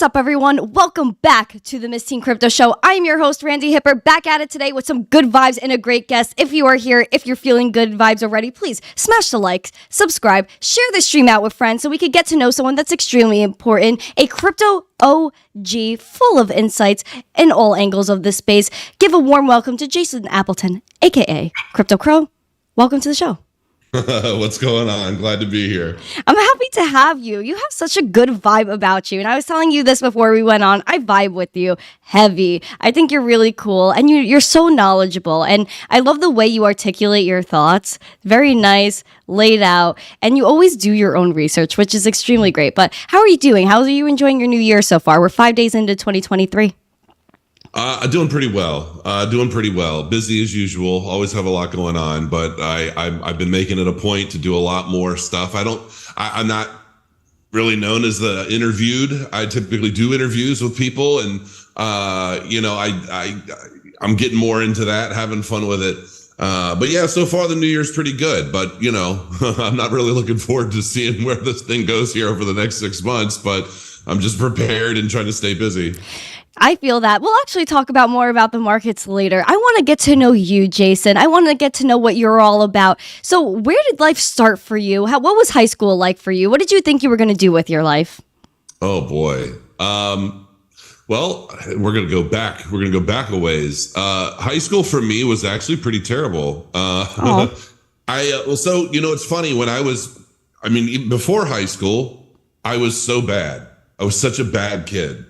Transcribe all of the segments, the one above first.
What's up, everyone? Welcome back to the Miss Teen Crypto Show. I am your host, Randi Hipper, back at it today with some good vibes and a great guest. If you are here, if you're feeling good vibes already, please smash the like, subscribe, share the stream out with friends so we could get to know someone that's extremely important, a crypto OG full of insights in all angles of this space. Give a warm welcome to Jason Appleton, aka Crypto Crow. Welcome to the show. What's going on? Glad to be here. I'm happy to have you. You have such a good vibe about you. And I was telling you this before we went on. I vibe with you heavy. I think you're really cool. And you're so knowledgeable. And I love the way you articulate your thoughts. Very nice, laid out. And you always do your own research, which is extremely great. But how are you doing? How are you enjoying your new year so far? We're 5 days into 2023. Doing pretty well. Busy as usual. Always have a lot going on, but I've been making it a point to do a lot more stuff. I'm not really known as the interviewed. I typically do interviews with people, and I'm getting more into that, having fun with it. But yeah, so far the new year's pretty good, but I'm not really looking forward to seeing where this thing goes here over the next 6 months, but I'm just prepared and trying to stay busy. I feel that. We'll actually talk about more about the markets later. I want to get to know you, Jason. I want to get to know what you're all about. So where did life start for you? What was high school like for you? What did you think you were going to do with your life? Oh, boy. Well, we're going to go back. We're going to go back a ways. High school for me was actually pretty terrible. It's funny even before high school, I was so bad. I was such a bad kid.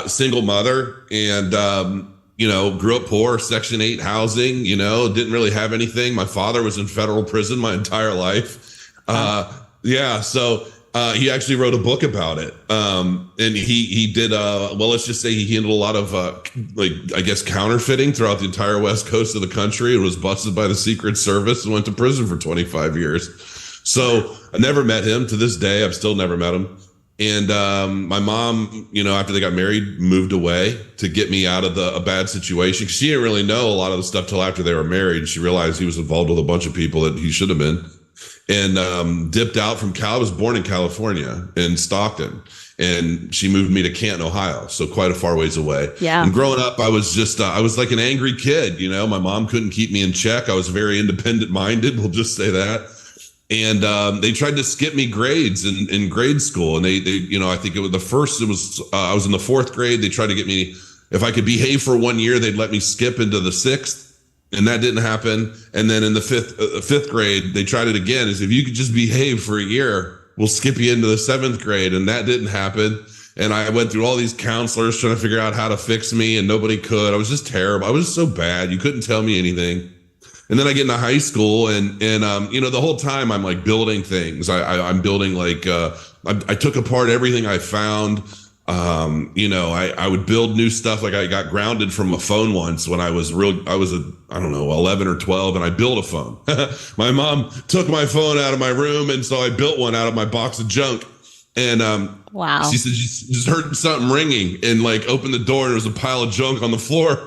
Single mother and, grew up poor, Section 8 housing, didn't really have anything. My father was in federal prison my entire life. So he actually wrote a book about it. And he did, let's just say he handled a lot of, counterfeiting throughout the entire West Coast of the country and was busted by the Secret Service and went to prison for 25 years. So I never met him. To this day, I've still never met him. And my mom, after they got married, moved away to get me out of a bad situation. She didn't really know a lot of the stuff till after they were married. She realized he was involved with a bunch of people that he should have been. And dipped out from I was born in California, in Stockton. And she moved me to Canton, Ohio, so quite a far ways away. Yeah. And growing up, I was just, I was like an angry kid. My mom couldn't keep me in check. I was very independent-minded, we'll just say that. And they tried to skip me grades in grade school. And they I think I was in the fourth grade. They tried to get me, if I could behave for 1 year, they'd let me skip into the sixth. And that didn't happen. And then in the fifth grade, they tried it again. Is if you could just behave for a year, we'll skip you into the seventh grade. And that didn't happen. And I went through all these counselors trying to figure out how to fix me, and nobody could. I was just terrible. I was so bad. You couldn't tell me anything. And then I get into high school and the whole time I'm like building things. I'm building I took apart everything I found. I would build new stuff. Like I got grounded from a phone once when I was 11 or 12, and I built a phone. My mom took my phone out of my room, and so I built one out of my box of junk. And wow. She said she just heard something ringing and opened the door, and there was a pile of junk on the floor.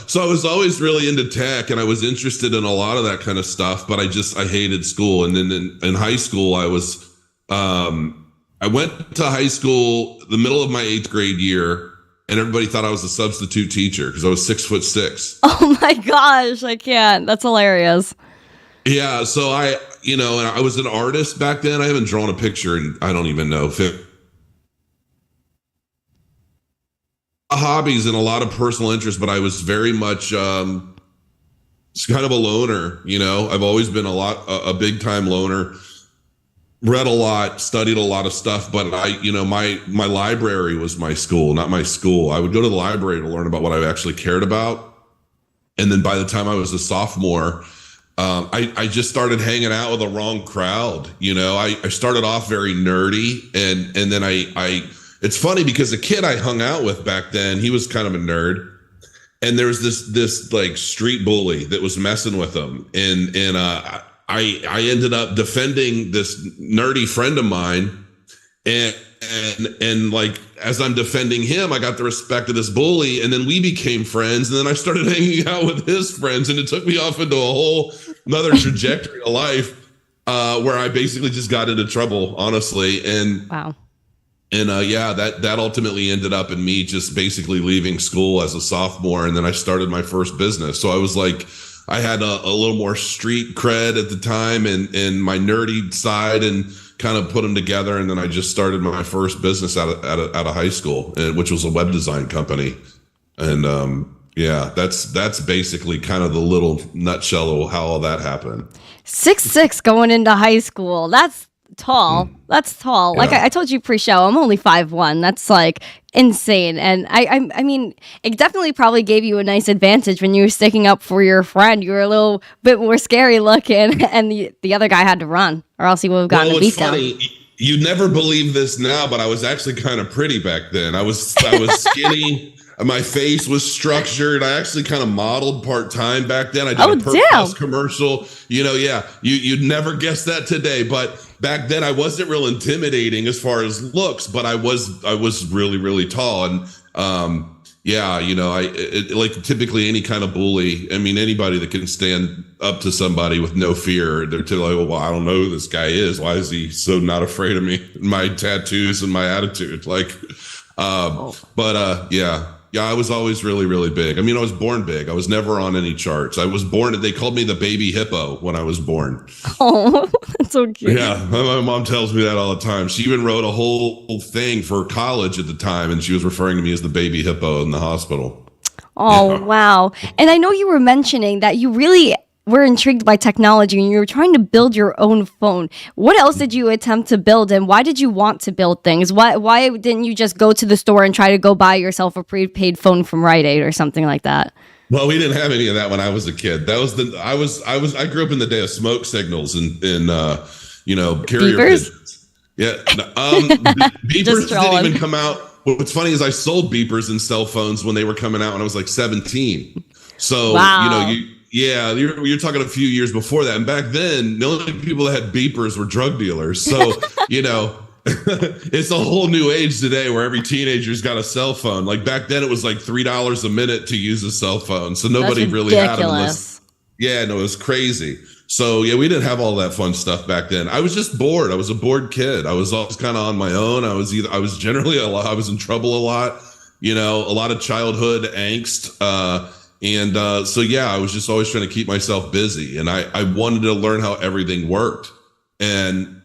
So I was always really into tech, and I was interested in a lot of that kind of stuff, but I hated school. And then in high school, I went to high school the middle of my 8th grade year, and everybody thought I was a substitute teacher because I was 6'6". Oh my gosh, I can't. That's hilarious. Yeah, so and I was an artist back then. I haven't drawn a picture in, I don't even know, hobbies and a lot of personal interests, but I was very much kind of a loner. I've always been a big time loner. Read a lot, studied a lot of stuff, but my library was my school, not my school. I would go to the library to learn about what I actually cared about. And then by the time I was a sophomore, I just started hanging out with the wrong crowd. I started off very nerdy, and then it's funny because the kid I hung out with back then, he was kind of a nerd, and there was this like street bully that was messing with him, and I ended up defending this nerdy friend of mine, and like as I'm defending him, I got the respect of this bully, and then we became friends, and then I started hanging out with his friends, and it took me off into a whole another trajectory of life where I basically just got into trouble, honestly. And wow. And yeah, that ultimately ended up in me just basically leaving school as a sophomore, and then I started my first business. So I was like, I had a little more street cred at the time, and my nerdy side, and kind of put them together. And then I just started my first business out of high school, which was a web design company. And yeah, that's basically kind of the little nutshell of how all that happened. 6'6" going into high school. That's tall. That's tall. Yeah. Like I told you pre-show, I'm only 5'1". That's like insane. And I mean, it definitely probably gave you a nice advantage when you were sticking up for your friend. You were a little bit more scary looking, and the other guy had to run, or else he would have gotten a beat down. You'd never believe this now, but I was actually kind of pretty back then. I was skinny. My face was structured. I actually kind of modeled part-time back then. I did a Perk Plus commercial. Yeah, you'd never guess that today. But back then I wasn't real intimidating as far as looks, but I was really, really tall. And yeah, like typically any kind of bully, I mean, anybody that can stand up to somebody with no fear, they're like, well, I don't know who this guy is. Why is he so not afraid of me? My tattoos and my attitude. Like, yeah, I was always really, really big. I mean, I was born big. I was never on any charts. I was born, they called me the baby hippo when I was born. Oh, that's so cute. Yeah, my mom tells me that all the time. She even wrote a whole thing for college at the time, and she was referring to me as the baby hippo in the hospital. Oh, yeah. Wow. And I know you were mentioning that you really were intrigued by technology and you were trying to build your own phone. What else did you attempt to build, and why did you want to build things? Why didn't you just go to the store and try to go buy yourself a prepaid phone from Rite Aid or something like that? Well, we didn't have any of that when I was a kid. That was I grew up in the day of smoke signals and carrier pigeons. Yeah. Beepers didn't even come out. What's funny is I sold beepers and cell phones when they were coming out when I was like 17. So, wow. You're talking a few years before that. And back then, the only people that had beepers were drug dealers. So, it's a whole new age today where every teenager's got a cell phone. Like back then, it was like $3 a minute to use a cell phone. So nobody really had them. It was crazy. So yeah, we didn't have all that fun stuff back then. I was just bored. I was a bored kid. I was always kind of on my own. I was in trouble a lot, a lot of childhood angst. So yeah, I was just always trying to keep myself busy, and I wanted to learn how everything worked. And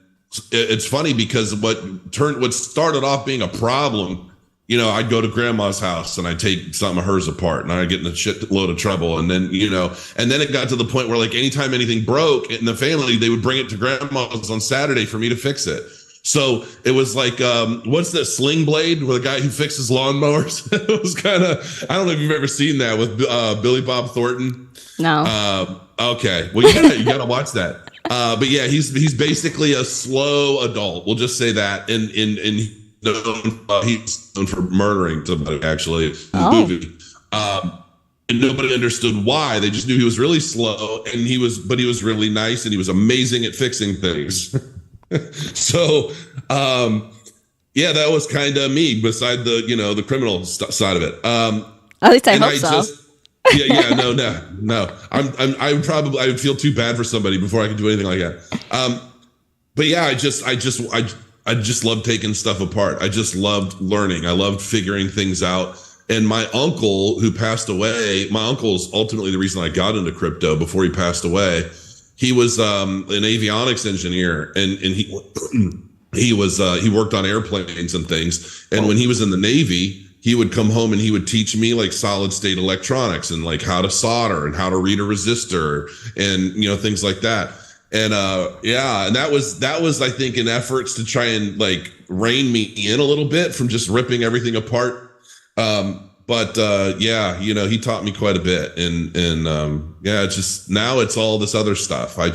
it's funny because what started off being a problem, I'd go to grandma's house and I'd take something of hers apart and I'd get in a shit load of trouble. And then, and then it got to the point where like anytime anything broke in the family, they would bring it to grandma's on Saturday for me to fix it. So it was like, what's that Sling Blade with a guy who fixes lawnmowers? It was kind of, I don't know if you've ever seen that with Billy Bob Thornton. No. Okay. Well, you gotta watch that. But yeah, he's basically a slow adult. We'll just say that. And he's known for murdering somebody actually in the movie. And nobody understood why. They just knew he was really slow, and he was really nice, and he was amazing at fixing things. So, yeah, that was kind of me. Beside the criminal side of it. At least I hope so. No. I would feel too bad for somebody before I could do anything like that. But yeah, I just loved taking stuff apart. I just loved learning. I loved figuring things out. And my uncle, who passed away, my uncle's ultimately the reason I got into crypto before he passed away. He was an avionics engineer, and he worked on airplanes and things. And when he was in the Navy, he would come home and he would teach me like solid state electronics and like how to solder and how to read a resistor and things like that. And and that was I think in efforts to try and like rein me in a little bit from just ripping everything apart. He taught me quite a bit, and it's just now it's all this other stuff. I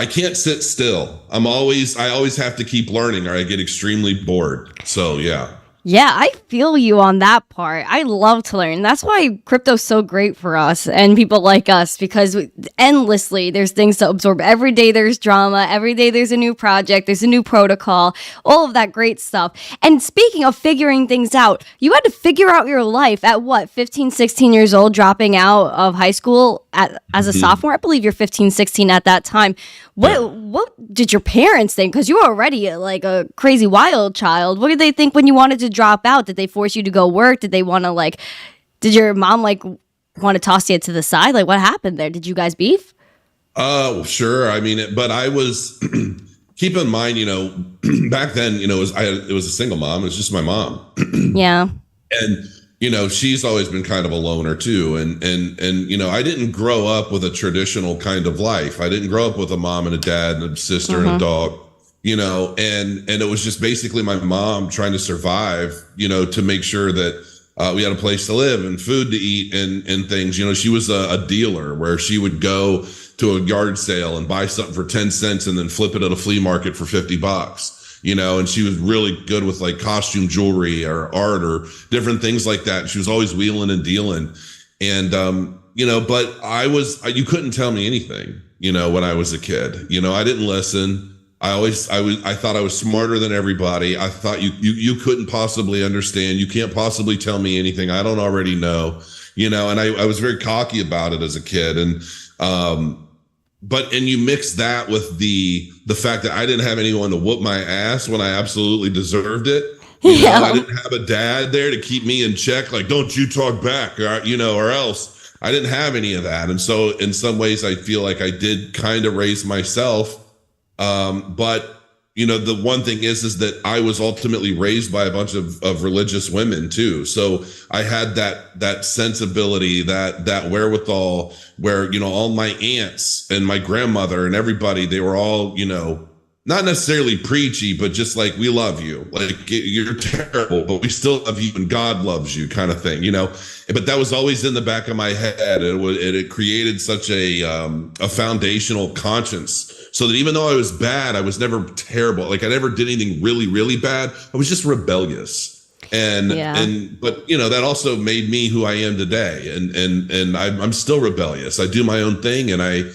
can't sit still. I always have to keep learning or I get extremely bored. So yeah. Yeah, I feel you on that part. I love to learn. That's why crypto's so great for us and people like us, because endlessly there's things to absorb. Every day there's drama. Every day there's a new project. There's a new protocol. All of that great stuff. And speaking of figuring things out, you had to figure out your life at what, 15, 16 years old, dropping out of high school as a sophomore? I believe you're 15, 16 at that time. What did your parents think? Because you were already like a crazy wild child. What did they think when you wanted to drop out? Did they force you to go work? Did they want to did your mom want to toss you to the side? Like, what happened there? Did you guys beef? Oh, sure. I mean, but I was, keep in mind, back then, it was a single mom. It was just my mom. Yeah. And, she's always been kind of a loner too. And, I didn't grow up with a traditional kind of life. I didn't grow up with a mom and a dad and a sister and a dog, and it was just basically my mom trying to survive, to make sure that we had a place to live and food to eat and things. She was a dealer where she would go to a yard sale and buy something for 10 cents and then flip it at a flea market for $50. And she was really good with like costume jewelry or art or different things like that. She was always wheeling and dealing. And, but you couldn't tell me anything, when I was a kid. I didn't listen. I thought I was smarter than everybody. I thought you couldn't possibly understand. You can't possibly tell me anything I don't already know, and I was very cocky about it as a kid. And, and you mix that with the fact that I didn't have anyone to whoop my ass when I absolutely deserved it. I didn't have a dad there to keep me in check. Like, don't you talk back, or else. I didn't have any of that. And so in some ways, I feel like I did kind of raise myself. But the one thing is that I was ultimately raised by a bunch of religious women too. So I had that sensibility, that wherewithal where, all my aunts and my grandmother and everybody, they were all, not necessarily preachy, but just like, we love you. Like, you're terrible, but we still love you and God loves you kind of thing, but that was always in the back of my head. It created such a foundational conscience. So that even though I was bad, I was never terrible. Like, I never did anything really, really bad. I was just rebellious. But that also made me who I am today. And I'm still rebellious. I do my own thing. And I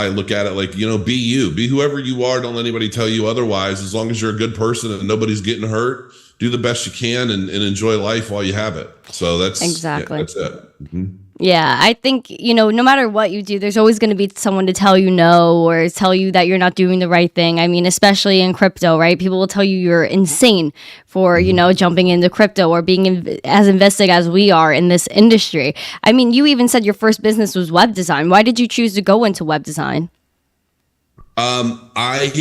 look at it like, be whoever you are. Don't let anybody tell you otherwise. As long as you're a good person and nobody's getting hurt, do the best you can and enjoy life while you have it. So that's exactly, that's it. Mm-hmm. Yeah, I think, no matter what you do, there's always going to be someone to tell you no or tell you that you're not doing the right thing. I mean, especially in crypto, right? People will tell you you're insane for, jumping into crypto or being as invested as we are in this industry. I mean, you even said your first business was web design. Why did you choose to go into web design? I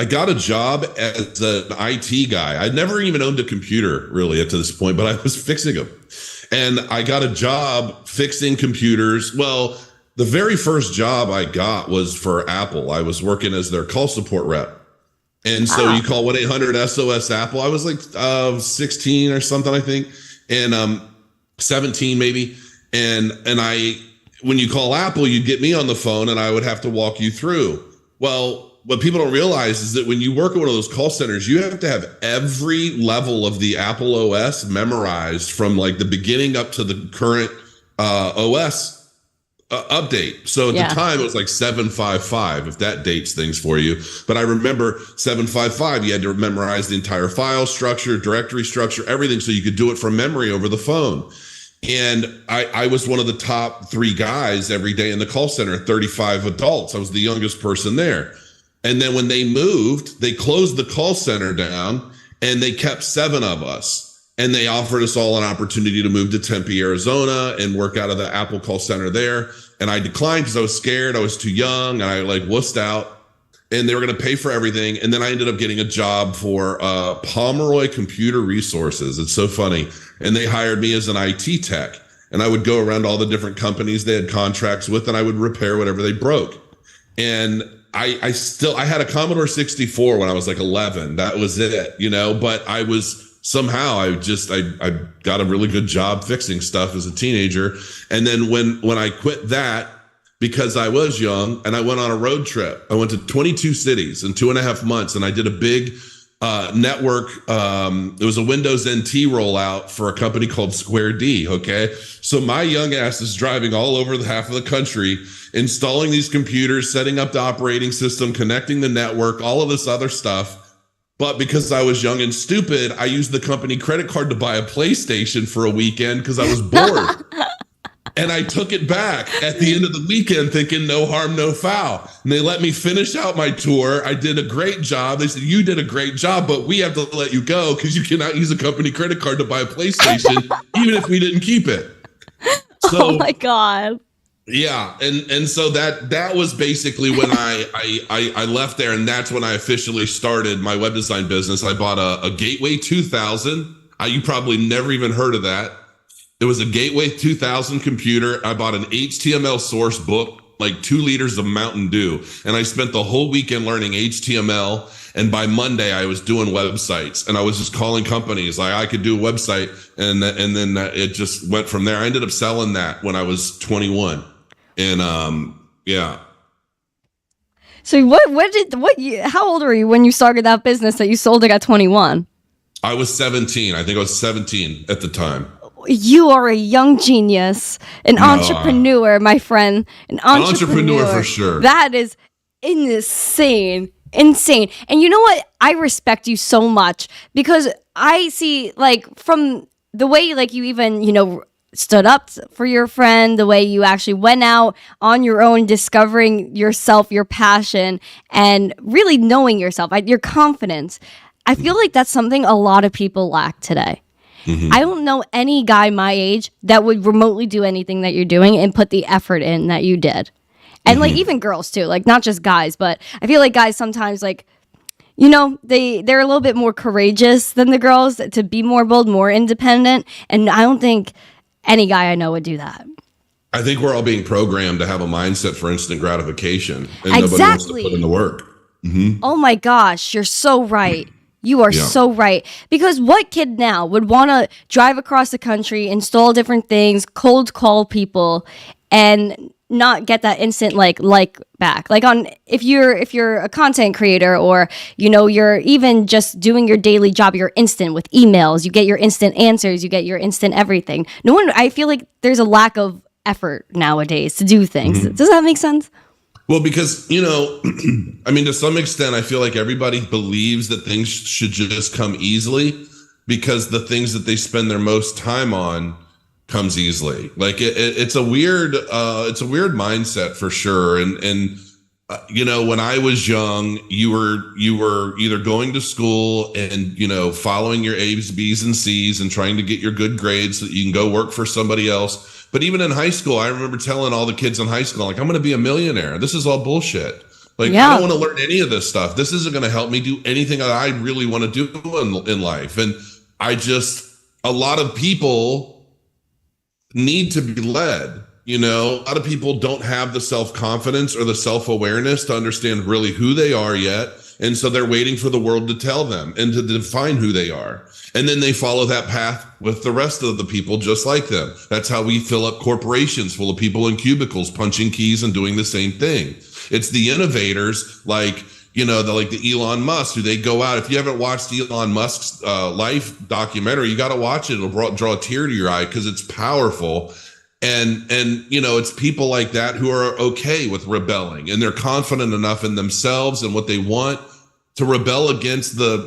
got a job as an IT guy. I'd never even owned a computer really up to this point, but I was fixing them. And I got a job fixing computers. Well, the very first job I got was for Apple. I was working as their call support rep. And so you call 1-800-SOS Apple. I was like 16 or something, I think, and 17 maybe. And when you call Apple, you'd get me on the phone and I would have to walk you through. Well, what people don't realize is that when you work at one of those call centers, you have to have every level of the Apple OS memorized from like the beginning up to the current OS update. So at the time it was like 755, if that dates things for you. But I remember 755, you had to memorize the entire file structure, directory structure, everything. So you could do it from memory over the phone. And I was one of the top 3 guys every day in the call center, 35 adults. I was the youngest person there. And then when they moved, they closed the call center down and they kept 7 of us. And they offered us all an opportunity to move to Tempe, Arizona and work out of the Apple call center there. And I declined because I was scared. I was too young and I wussed out. And they were going to pay for everything. And then I ended up getting a job for Pomeroy Computer Resources. It's so funny. And they hired me as an IT tech. And I would go around all the different companies they had contracts with and I would repair whatever they broke. And I had a Commodore 64 when I was like 11. That was it, but I was somehow I got a really good job fixing stuff as a teenager. And then when I quit that, because I was young and I went on a road trip, I went to 22 cities in 2.5 months and I did a big network. It was a Windows NT rollout for a company called Square D. Okay. So my young ass is driving all over the half of the country, installing these computers, setting up the operating system, connecting the network, all of this other stuff. But because I was young and stupid, I used the company credit card to buy a PlayStation for a weekend because I was bored. And I took it back at the end of the weekend thinking no harm, no foul. And they let me finish out my tour. I did a great job. They said, you did a great job, but we have to let you go because you cannot use a company credit card to buy a PlayStation, even if we didn't keep it. So, oh my God. Yeah. And so that was basically when I left there. And that's when I officially started my web design business. I bought a Gateway 2000. You probably never even heard of that. It was a Gateway 2000 computer. I bought an HTML source book, like 2 liters of Mountain Dew. And I spent the whole weekend learning HTML. And by Monday, I was doing websites. And I was just calling companies like I could do a website. And then it just went from there. I ended up selling that when I was 21. And yeah. So how old were you when you started that business that you sold it at 21? I was 17. I think I was 17 at the time. You are a young genius, an entrepreneur, my friend. An entrepreneur for sure. That is insane. Insane. And you know what? I respect you so much because I see, like, from the way, like, you even, stood up for your friend, the way you actually went out on your own, discovering yourself, your passion, and really knowing yourself, your confidence. I feel like that's something a lot of people lack today. Mm-hmm. I don't know any guy my age that would remotely do anything that you're doing and put the effort in that you did. And like even girls too, like not just guys, but I feel like guys sometimes like, they're a little bit more courageous than the girls to be more bold, more independent. And I don't think any guy I know would do that. I think we're all being programmed to have a mindset for instant gratification. And exactly. Nobody wants to put in the work. Mm-hmm. Oh my gosh, you're so right. You are so right. Because what kid now would want to drive across the country, install different things, cold call people, and not get that instant like back? Like if you're a content creator or you're even just doing your daily job, you're instant with emails, you get your instant answers, you get your instant everything. I feel like there's a lack of effort nowadays to do things. Mm-hmm. Does that make sense? Well, because, I mean, to some extent, I feel like everybody believes that things should just come easily because the things that they spend their most time on comes easily. Like it's a weird mindset for sure. And when I was young, you were either going to school and, following your A's, B's, and C's and trying to get your good grades so that you can go work for somebody else. But even in high school, I remember telling all the kids in high school, like, I'm going to be a millionaire. This is all bullshit. Like, I don't want to learn any of this stuff. This isn't going to help me do anything that I really want to do in life. And a lot of people need to be led. A lot of people don't have the self-confidence or the self-awareness to understand really who they are yet. And so they're waiting for the world to tell them and to define who they are. And then they follow that path with the rest of the people just like them. That's how we fill up corporations full of people in cubicles, punching keys and doing the same thing. It's the innovators like the Elon Musk, who they go out. If you haven't watched Elon Musk's life documentary, you got to watch it. It'll draw a tear to your eye because it's powerful. And it's people like that who are okay with rebelling, and they're confident enough in themselves and what they want to rebel against I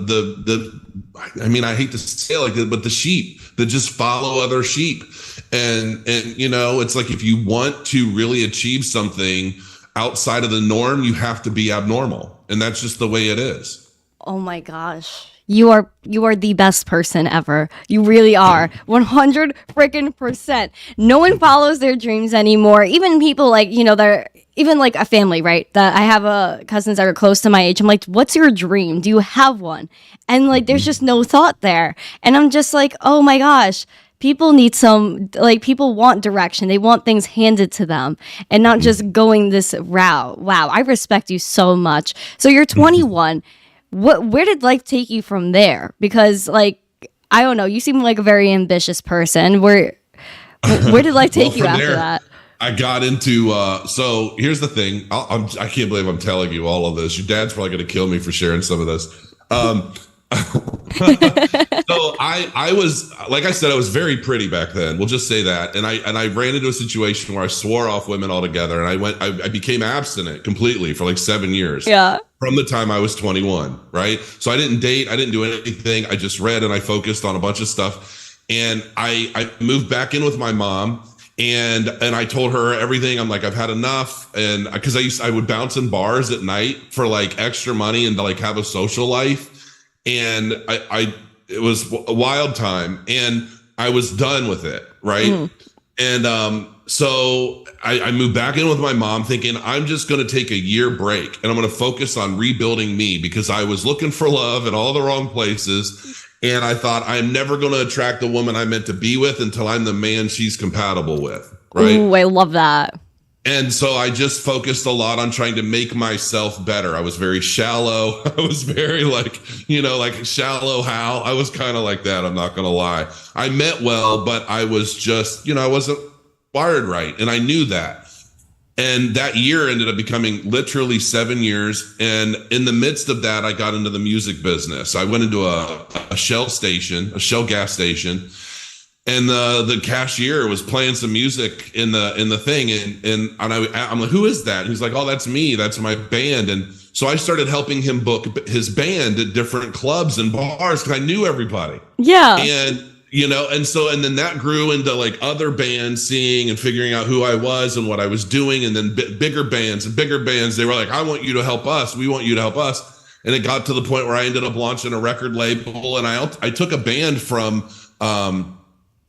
hate to say it like that, but the sheep that just follow other sheep. And it's like, if you want to really achieve something outside of the norm, you have to be abnormal. And that's just the way it is. Oh my gosh. You are the best person ever. You really are. 100%. No one follows their dreams anymore. Even people like, they're even like a family, right? That I have cousins that are close to my age. I'm like, what's your dream? Do you have one? And like, there's just no thought there. And I'm just like, oh my gosh. People need people want direction. They want things handed to them and not just going this route. Wow. I respect you so much. So you're 21. Where did life take you from there? Because I don't know, you seem like a very ambitious person. Where did life take you after that? I got into, so here's the thing. I can't believe I'm telling you all of this. Your dad's probably going to kill me for sharing some of this. So I was, like I said, I was very pretty back then. We'll just say that. And I ran into a situation where I swore off women altogether, and I became abstinent completely for like 7 years. Yeah. From the time I was 21, right? So I didn't date, I didn't do anything. I just read and I focused on a bunch of stuff. And I moved back in with my mom, and I told her everything. I'm like, I've had enough. And because I would bounce in bars at night for like extra money and to like have a social life. And it was a wild time, and I was done with it, right? And so I moved back in with my mom thinking I'm just going to take a year break and I'm going to focus on rebuilding me, because I was looking for love in all the wrong places. And I thought, I'm never going to attract the woman I'm meant to be with until I'm the man she's compatible with, right? Ooh, I love that. And so I just focused a lot on trying to make myself better. I was very shallow. I was very like shallow Hal. I was kind of like that. I'm not going to lie. I meant well, but I was just, I wasn't wired right. And I knew that. And that year ended up becoming literally 7 years. And in the midst of that, I got into the music business. I went into a Shell gas station. And the cashier was playing some music in the thing, and I'm like, who is that? And he's like, oh, that's me. That's my band. And so I started helping him book his band at different clubs and bars because I knew everybody. Yeah. And and then that grew into like other bands seeing and figuring out who I was and what I was doing, and then bigger bands. They were like, I want you to help us. We want you to help us. And it got to the point where I ended up launching a record label, and I took a band from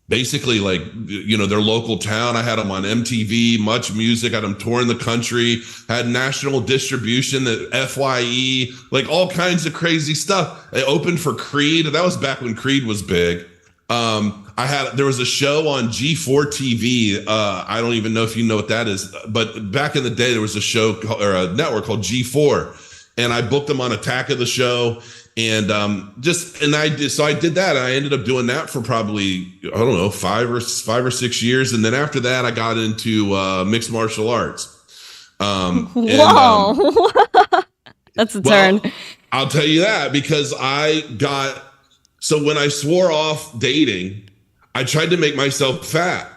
basically like, their local town. I had them on MTV, Much Music, had them touring the country, had national distribution at FYE, like all kinds of crazy stuff. I opened for Creed. That was back when Creed was big. There was a show on G4 TV. I don't even know if you know what that is, but back in the day, there was a show or a network called G4, and I booked them on Attack of the Show. And I did that. I ended up doing that for probably, I don't know, 5 or 6 years. And then after that, I got into mixed martial arts. Whoa. That's a turn. I'll tell you that because so when I swore off dating, I tried to make myself fat.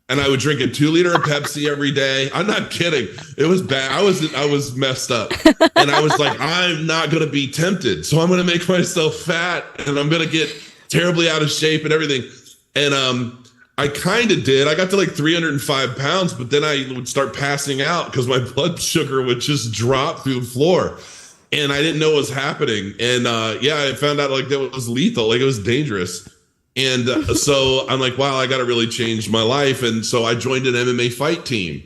And I would drink a 2-liter of Pepsi every day. I'm not kidding. It was bad. I was messed up. And I was like, I'm not going to be tempted. So I'm going to make myself fat, and I'm going to get terribly out of shape and everything. And I kind of did. I got to like 305 pounds, but then I would start passing out because my blood sugar would just drop through the floor. And I didn't know what was happening. And I found out like that was lethal. Like it was dangerous. And so I'm like, wow, I got to really change my life. And so I joined an MMA fight team,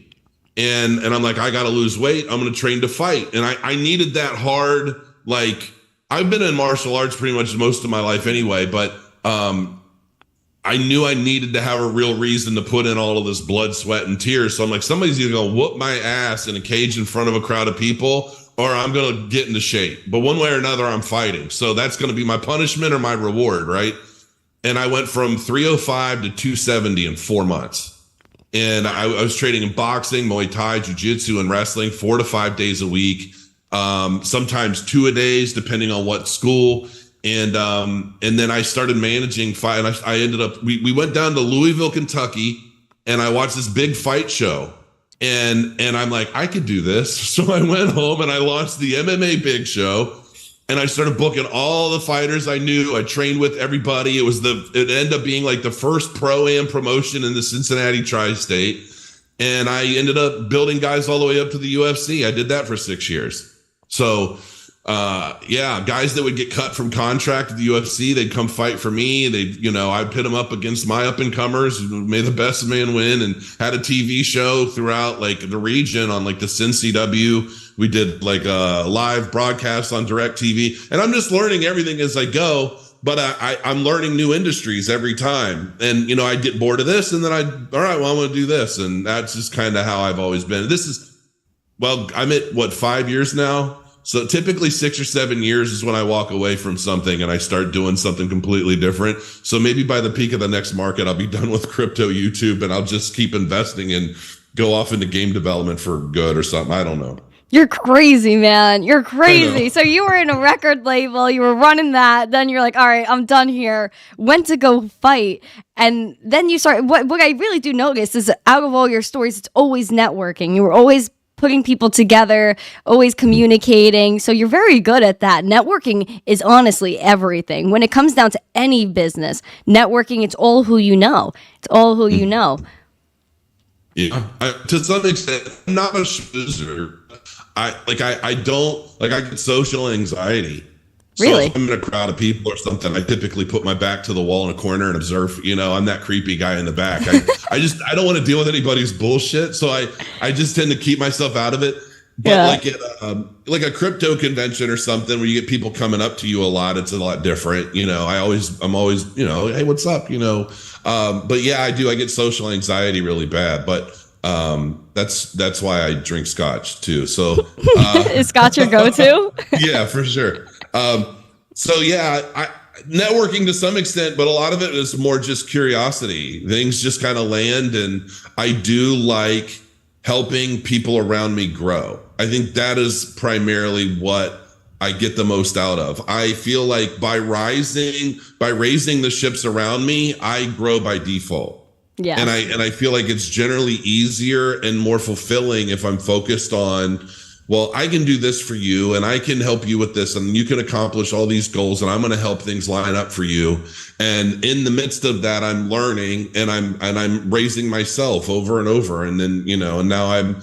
and I'm like, I got to lose weight. I'm going to train to fight. And I needed that hard. Like I've been in martial arts pretty much most of my life anyway, but I knew I needed to have a real reason to put in all of this blood, sweat, and tears. So I'm like, somebody's either going to whoop my ass in a cage in front of a crowd of people, or I'm going to get into shape. But one way or another, I'm fighting. So that's going to be my punishment or my reward, right? And I went from 305 to 270 in 4 months. And I was training in boxing, Muay Thai, jiu-jitsu, and wrestling 4 to 5 days a week. Sometimes 2 a days, depending on what school. And then I started managing fight. And I ended up, we went down to Louisville, Kentucky, and I watched this big fight show. And I'm like, I could do this. So I went home and I launched the MMA Big Show. And I started booking all the fighters I knew. I trained with everybody. It ended up being like the first pro-am promotion in the Cincinnati tri-state. And I ended up building guys all the way up to the UFC. I did that for 6 years. So, guys that would get cut from contract at the UFC, they'd come fight for me. I'd pit them up against my up-and-comers, may the best man win, and had a TV show throughout like the region on like the CinCW. We did like a live broadcast on Direct TV, and I'm just learning everything as I go. But I'm learning new industries every time, and I get bored of this, and then I want to do this, and that's just kind of how I've always been. I'm at 5 years now, so typically 6 or 7 years is when I walk away from something and I start doing something completely different. So maybe by the peak of the next market, I'll be done with crypto YouTube, and I'll just keep investing and go off into game development for good or something. I don't know. You're crazy, man. You're crazy. So you were in a record label, you were running that, then you're like, all right, I'm done here. Went to go fight. And then you start, what I really do notice is out of all your stories, it's always networking. You were always putting people together, always communicating. So you're very good at that. Networking is honestly everything. When it comes down to any business, networking, it's all who you know. It's all who you know. Yeah, to some extent, I'm not a schmoozer. I get social anxiety. Really? So if I'm in a crowd of people or something, I typically put my back to the wall in a corner and observe. I'm that creepy guy in the back. I don't want to deal with anybody's bullshit. So I just tend to keep myself out of it. But like at like a crypto convention or something where you get people coming up to you a lot, it's a lot different. I'm always, hey, what's up? But yeah, I do. I get social anxiety really bad, but that's why I drink scotch too. So is scotch your go-to? Yeah, for sure. So yeah, networking to some extent, but a lot of it is more just curiosity. Things just kind of land, and I do like helping people around me grow. I think that is primarily what I get the most out of. I feel like by raising the ships around me, I grow by default. Yeah. And I feel like it's generally easier and more fulfilling if I'm focused on, well, I can do this for you and I can help you with this and you can accomplish all these goals and I'm going to help things line up for you. And in the midst of that, I'm learning and I'm raising myself over and over. And then, and now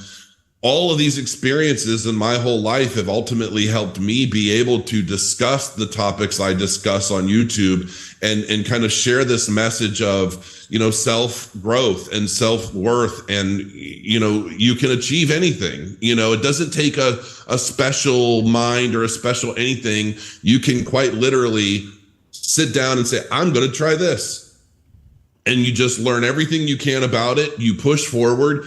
all of these experiences in my whole life have ultimately helped me be able to discuss the topics I discuss on YouTube and kind of share this message of, self-growth and self-worth. And, you can achieve anything. It doesn't take a special mind or a special anything. You can quite literally sit down and say, I'm going to try this. And you just learn everything you can about it. You push forward.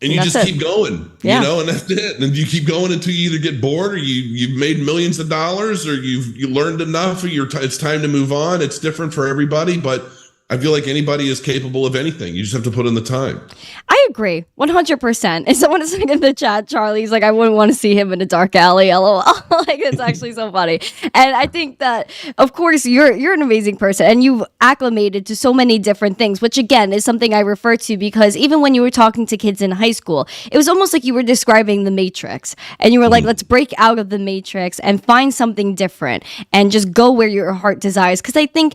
And you just keep going, and that's it. And you keep going until you either get bored or you've made millions of dollars or you learned enough or it's time to move on. It's different for everybody, but I feel like anybody is capable of anything. You just have to put in the time. I agree 100%. And someone is saying in the chat, Charlie's like, I wouldn't want to see him in a dark alley. LOL. Like, it's actually so funny. And I think that, of course, you're an amazing person and you've acclimated to so many different things, which again is something I refer to because even when you were talking to kids in high school, it was almost like you were describing the Matrix and you were like, let's break out of the Matrix and find something different and just go where your heart desires. Because I think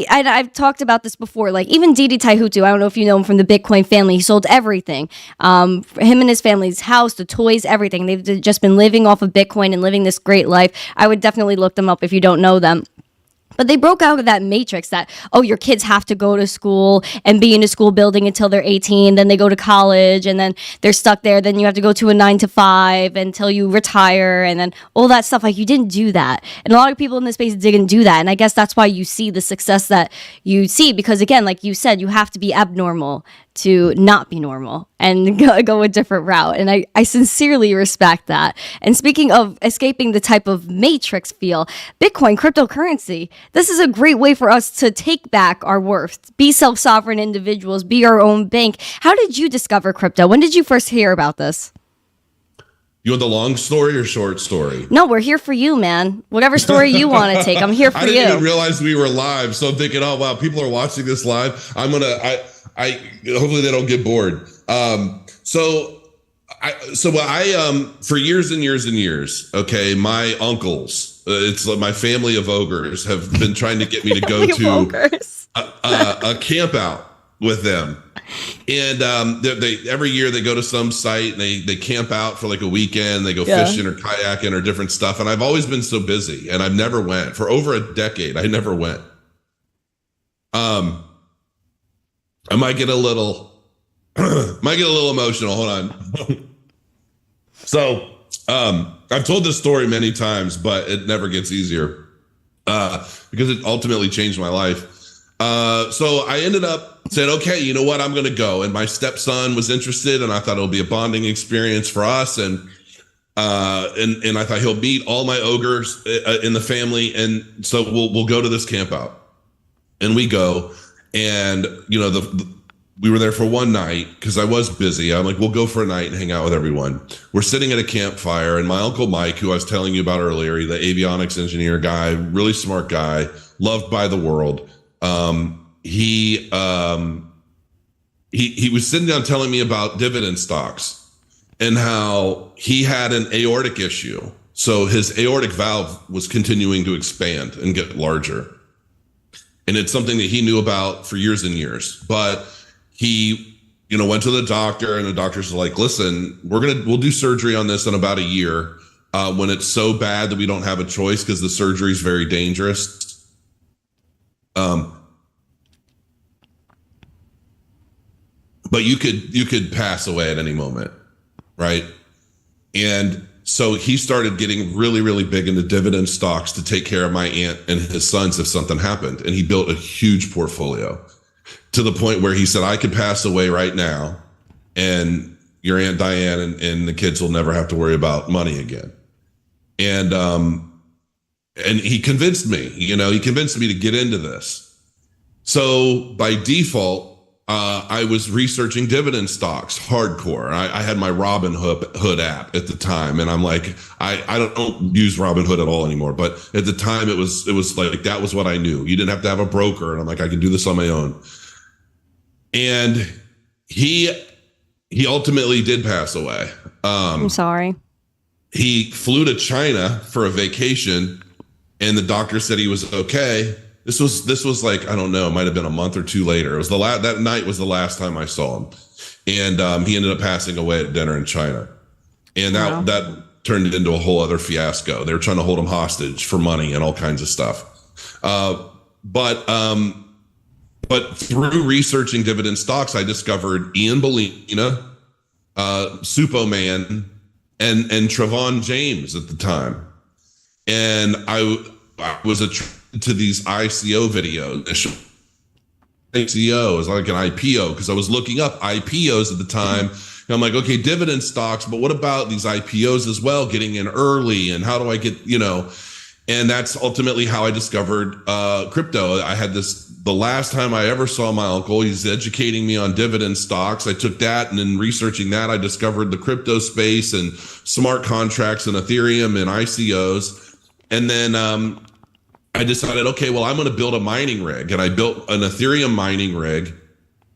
I've talked about this before, like even Didi Taihutu, I don't know if you know him from the Bitcoin family, he sold everything. Him and his family's house, the toys, everything. They've just been living off of Bitcoin and living this great life. I would definitely look them up if you don't know them. But they broke out of that matrix that, your kids have to go to school and be in a school building until they're 18. Then they go to college and then they're stuck there. Then you have to go to a 9 to 5 until you retire and then all that stuff. Like you didn't do that. And a lot of people in this space didn't do that. And I guess that's why you see the success that you see. Because again, like you said, you have to be abnormal to not be normal and go a different route. And I sincerely respect that. And speaking of escaping the type of matrix feel, Bitcoin, cryptocurrency, this is a great way for us to take back our worth, be self-sovereign individuals, be our own bank. How did you discover crypto? When did you first hear about this? You want the long story or short story? No, we're here for you, man. Whatever story you want to take, I'm here for you. I didn't even realize we were live. So I'm thinking, oh, wow, people are watching this live. I hopefully they don't get bored. So for years and years and years, okay, my uncles, it's like my family of ogres have been trying to get me to go to a camp out with them. And they every year they go to some site and they camp out for like a weekend. They go fishing or kayaking or different stuff. And I've always been so busy and I've never went for over a decade. I never went. I might get a little emotional. Hold on. So, I've told this story many times, but it never gets easier, because it ultimately changed my life. So I ended up saying, okay, you know what? I'm going to go. And my stepson was interested and I thought it'll be a bonding experience for us. And I thought he'll meet all my ogres in the family. And so we'll go to this camp out and we go. And, we were there for one night because I was busy. I'm like, we'll go for a night and hang out with everyone. We're sitting at a campfire, and my Uncle Mike, who I was telling you about earlier, the avionics engineer guy, really smart guy, loved by the world. He was sitting down telling me about dividend stocks and how he had an aortic issue. So his aortic valve was continuing to expand and get larger. And it's something that he knew about for years and years. But he, went to the doctor, and the doctor's like, listen, we'll do surgery on this in about a year when it's so bad that we don't have a choice because the surgery is very dangerous. But you could pass away at any moment, right? And so he started getting really, really big into dividend stocks to take care of my aunt and his sons if something happened. And he built a huge portfolio to the point where he said, I could pass away right now, and your Aunt Diane and the kids will never have to worry about money again. And he convinced me, to get into this. So by default, I was researching dividend stocks hardcore. I had my Robinhood app at the time, and I'm like, I don't use Robinhood at all anymore. But at the time, it was like that was what I knew. You didn't have to have a broker, and I'm like, I can do this on my own. And he ultimately did pass away. I'm sorry. He flew to China for a vacation, and the doctor said he was okay. This was like, I don't know, it might have been a month or two later. It was that night was the last time I saw him. And he ended up passing away at dinner in China. And that turned it into a whole other fiasco. They were trying to hold him hostage for money and all kinds of stuff. But through researching dividend stocks, I discovered Ian Bellina, Supo Man, and Trevon James at the time. And I was attracted to these ICO videos. ICO is like an IPO because I was looking up IPOs at the time. And I'm like, okay, dividend stocks, but what about these IPOs as well, getting in early, and how do I get, and that's ultimately how I discovered crypto. I had the last time I ever saw my uncle, he's educating me on dividend stocks. I took that, and in researching that, I discovered the crypto space and smart contracts and Ethereum and ICOs. And then I decided, okay, well, I'm going to build a mining rig. And I built an Ethereum mining rig.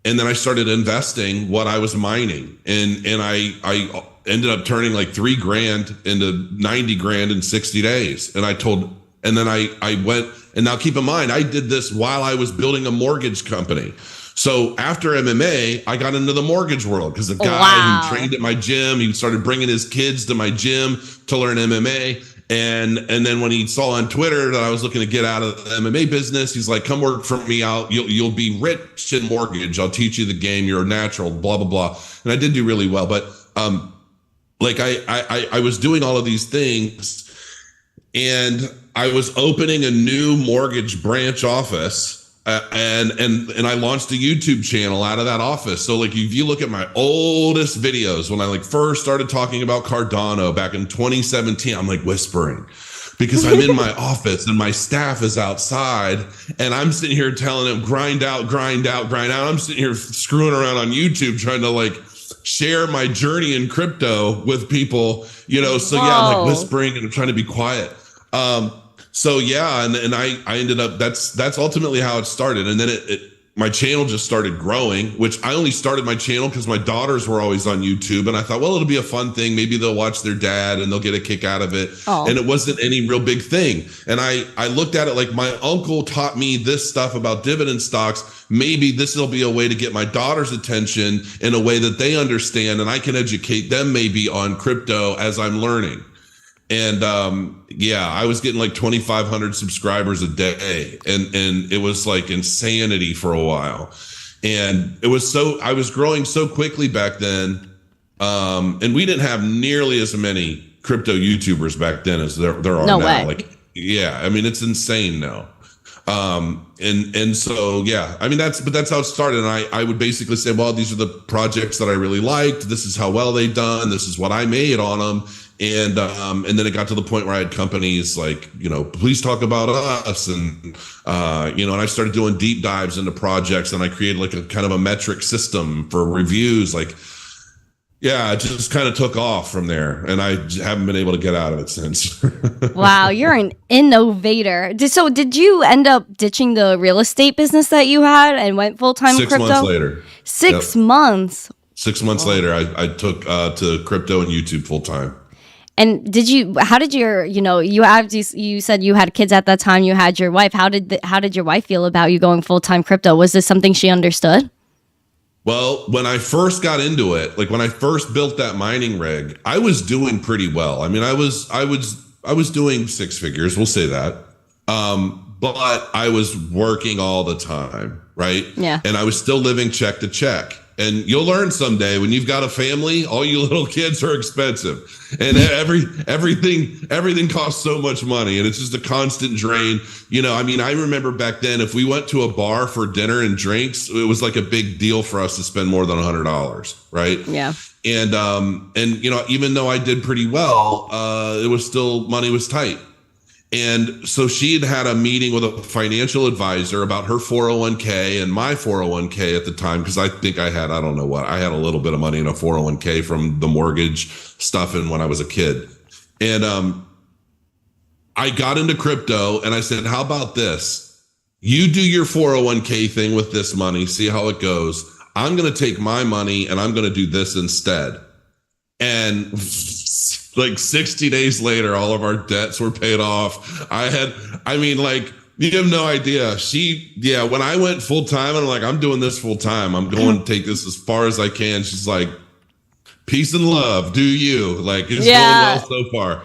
And then I started investing what I was mining. And I ended up turning like $3,000 into 90 grand in 60 days. And then I went, and now keep in mind, I did this while I was building a mortgage company. So after MMA, I got into the mortgage world because the guy who trained at my gym, he started bringing his kids to my gym to learn MMA. And then when he saw on Twitter that I was looking to get out of the MMA business, he's like, come work for me. You'll be rich in mortgage. I'll teach you the game. You're a natural, blah, blah, blah. And I did do really well. But I was doing all of these things, and I was opening a new mortgage branch office. And I launched a YouTube channel out of that office. So like, if you look at my oldest videos, when I first started talking about Cardano back in 2017, I'm like whispering because I'm in my office and my staff is outside, and I'm sitting here telling them grind out, grind out, grind out. I'm sitting here screwing around on YouTube trying to share my journey in crypto with people, so yeah, I'm whispering and I'm trying to be quiet. So yeah, and I ended up, that's ultimately how it started. And then my channel just started growing, which I only started my channel because my daughters were always on YouTube. And I thought, well, it'll be a fun thing. Maybe they'll watch their dad and they'll get a kick out of it. Oh. And it wasn't any real big thing. And I looked at it like, my uncle taught me this stuff about dividend stocks. Maybe this will be a way to get my daughter's attention in a way that they understand, and I can educate them maybe on crypto as I'm learning. And I was getting like 2,500 subscribers a day, and it was like insanity for a while. And I was growing so quickly back then, and we didn't have nearly as many crypto YouTubers back then as there are now. Way. It's insane now. And so, yeah, that's how it started. And I would basically say, well, these are the projects that I really liked. This is how well they've done. This is what I made on them. And then it got to the point where I had companies like, please talk about us. And, and I started doing deep dives into projects, and I created like a kind of a metric system for reviews. Like, yeah, it just kind of took off from there, and I haven't been able to get out of it since. Wow, you're an innovator. So did you end up ditching the real estate business that you had and went full-time crypto? 6 months later. 6 months. 6 months later, I took to crypto and YouTube full-time. And how did your, you said you had kids at that time, you had your wife. How did your wife feel about you going full-time crypto? Was this something she understood? Well, when I first got into it, like when I first built that mining rig, I was doing pretty well. I mean, I was doing 6 figures, we'll say that. But I was working all the time, right? Yeah. And I was still living check to check. And you'll learn someday, when you've got a family, all you little kids are expensive, and everything costs so much money, and it's just a constant drain. I remember back then, if we went to a bar for dinner and drinks, it was like a big deal for us to spend more than $100, right? Yeah. And even though I did pretty well, it was still, money was tight. And so she had a meeting with a financial advisor about her 401k and my 401k at the time, because I think I had a little bit of money in a 401k from the mortgage stuff and when I was a kid. And I got into crypto, and I said, how about this? You do your 401k thing with this money, see how it goes. I'm going to take my money and I'm going to do this instead. And like 60 days later, all of our debts were paid off. You have no idea. When I went full time, and I'm like, I'm doing this full time. I'm going to take this as far as I can. She's like, peace and love. Do you? Like, it's going well so far.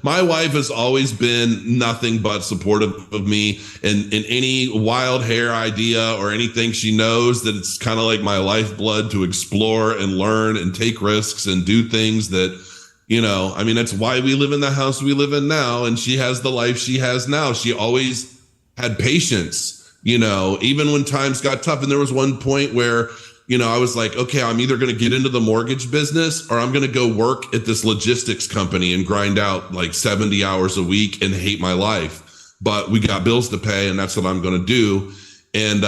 My wife has always been nothing but supportive of me, and in any wild hair idea or anything. She knows that it's kind of like my lifeblood to explore and learn and take risks and do things that, that's why we live in the house we live in now. And she has the life she has now. She always had patience, even when times got tough. And there was one point where, I was like, okay, I'm either going to get into the mortgage business, or I'm going to go work at this logistics company and grind out like 70 hours a week and hate my life. But we got bills to pay, and that's what I'm going to do. And,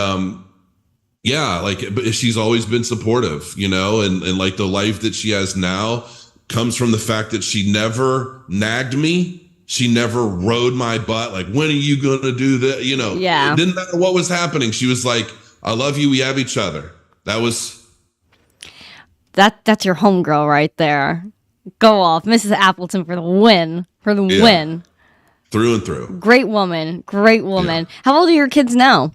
but she's always been supportive, and like the life that she has now comes from the fact that she never nagged me. She never rode my butt. Like, when are you going to do that? It didn't matter what was happening. She was like, I love you. We have each other. That's your homegirl right there. Go off. Mrs. Appleton for the win. Win. Through and through. Great woman. Yeah. How old are your kids now?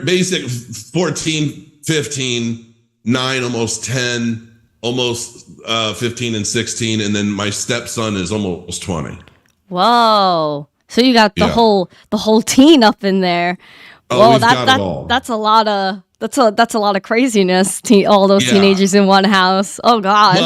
Basic 14, 15, 9, almost 10, almost 15 and 16. And then my stepson is almost 20. Whoa. So you got the whole teen up in there. Oh, whoa, that's a lot of craziness. All those teenagers in one house. Oh God.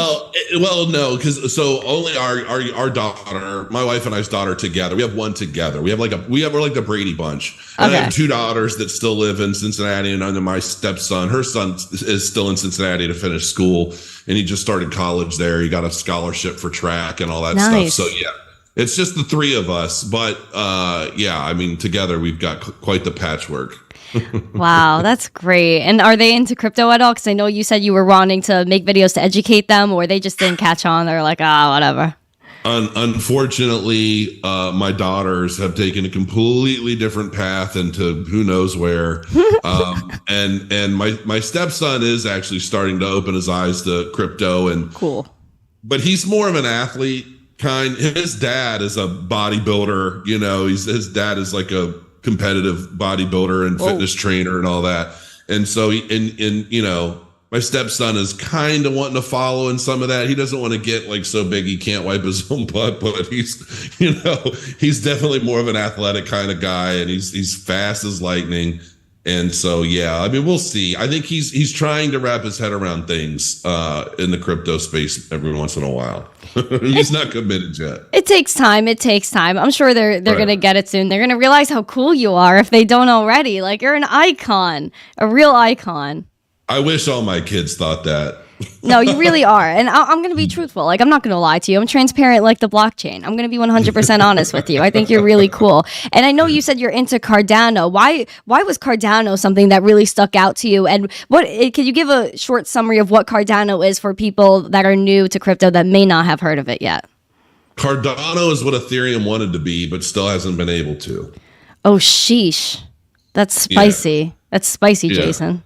Well, no, because only our daughter, my wife and I's daughter together. We have one together. We're like the Brady Bunch. And I have 2 daughters that still live in Cincinnati, and then my stepson. Her son is still in Cincinnati to finish school, and he just started college there. He got a scholarship for track and all that stuff. So yeah. It's just the 3 of us, but together we've got quite the patchwork. Wow, that's great. And are they into crypto at all? Because I know you said you were wanting to make videos to educate them, or they just didn't catch on. They're like, whatever. Unfortunately, my daughters have taken a completely different path into who knows where. And my stepson is actually starting to open his eyes to crypto. And cool. But he's more of an athlete. His dad is a bodybuilder, his dad is like a competitive bodybuilder and fitness trainer and all that. And so my stepson is kind of wanting to follow in some of that. He doesn't want to get like so big he can't wipe his own butt, but he's definitely more of an athletic kind of guy, and he's fast as lightning. And so, we'll see. I think he's trying to wrap his head around things in the crypto space every once in a while. He's not committed yet. It takes time. I'm sure they're going to get it soon. They're going to realize how cool you are if they don't already. Like, you're an icon, a real icon. I wish all my kids thought that. No, you really are. And I'm going to be truthful. Like, I'm not going to lie to you. I'm transparent like the blockchain. I'm going to be 100% honest with you. I think you're really cool. And I know you said you're into Cardano. Why was Cardano something that really stuck out to you? And can you give a short summary of what Cardano is for people that are new to crypto that may not have heard of it yet? Cardano is what Ethereum wanted to be, but still hasn't been able to. Oh, sheesh. That's spicy. Yeah. That's spicy, yeah. Jason.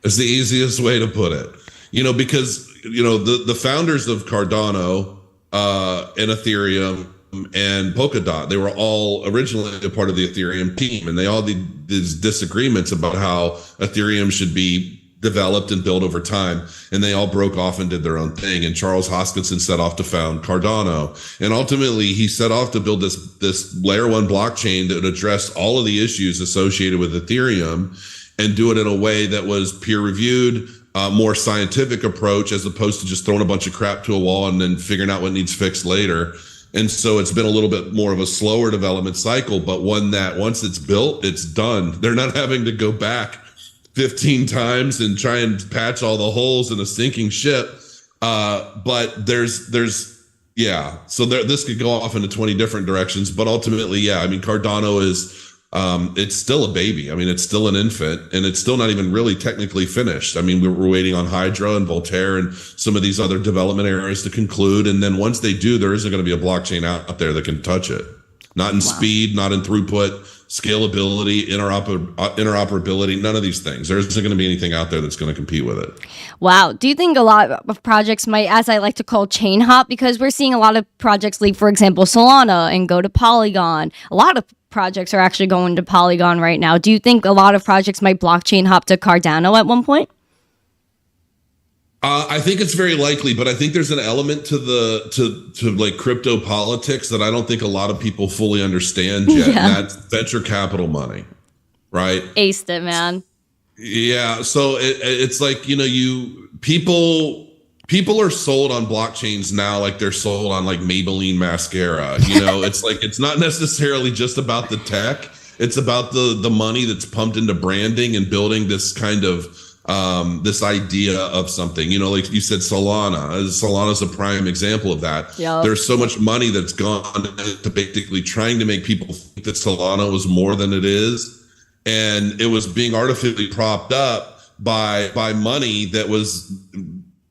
It's the easiest way to put it. Because, the founders of Cardano and Ethereum and Polkadot, they were all originally a part of the Ethereum team. And they all had these disagreements about how Ethereum should be developed and built over time. And they all broke off and did their own thing. And Charles Hoskinson set off to found Cardano. And ultimately, he set off to build this layer 1 blockchain that would address all of the issues associated with Ethereum and do it in a way that was peer reviewed, more scientific approach, as opposed to just throwing a bunch of crap to a wall and then figuring out what needs fixed later. And so it's been a little bit more of a slower development cycle, but one that once it's built, it's done. They're not having to go back 15 times and try and patch all the holes in a sinking ship. But this could go off into 20 different directions, but ultimately, Cardano is, it's still a baby. It's still an infant, and it's still not even really technically finished. We're waiting on Hydra and Voltaire and some of these other development areas to conclude. And then once they do, there isn't going to be a blockchain out there that can touch it. Not in speed, not in throughput, scalability, interoperability, none of these things. There isn't going to be anything out there that's going to compete with it. Wow. Do you think a lot of projects might, as I like to call, chain hop? Because we're seeing a lot of projects leave, for example, Solana and go to Polygon. A lot of projects are actually going to Polygon right now. Do you think a lot of projects might blockchain hop to Cardano at one point? I think it's very likely, but I think there's an element to like crypto politics that I don't think a lot of people fully understand yet. Yeah. And that's venture capital money, right? Aced it, man. Yeah. So it's like, people are sold on blockchains now like they're sold on like Maybelline mascara. It's like, it's not necessarily just about the tech. It's about the money that's pumped into branding and building this kind of this idea of something. Like you said, Solana's a prime example of that. Yep. There's so much money that's gone into basically trying to make people think that Solana was more than it is. And it was being artificially propped up by money that was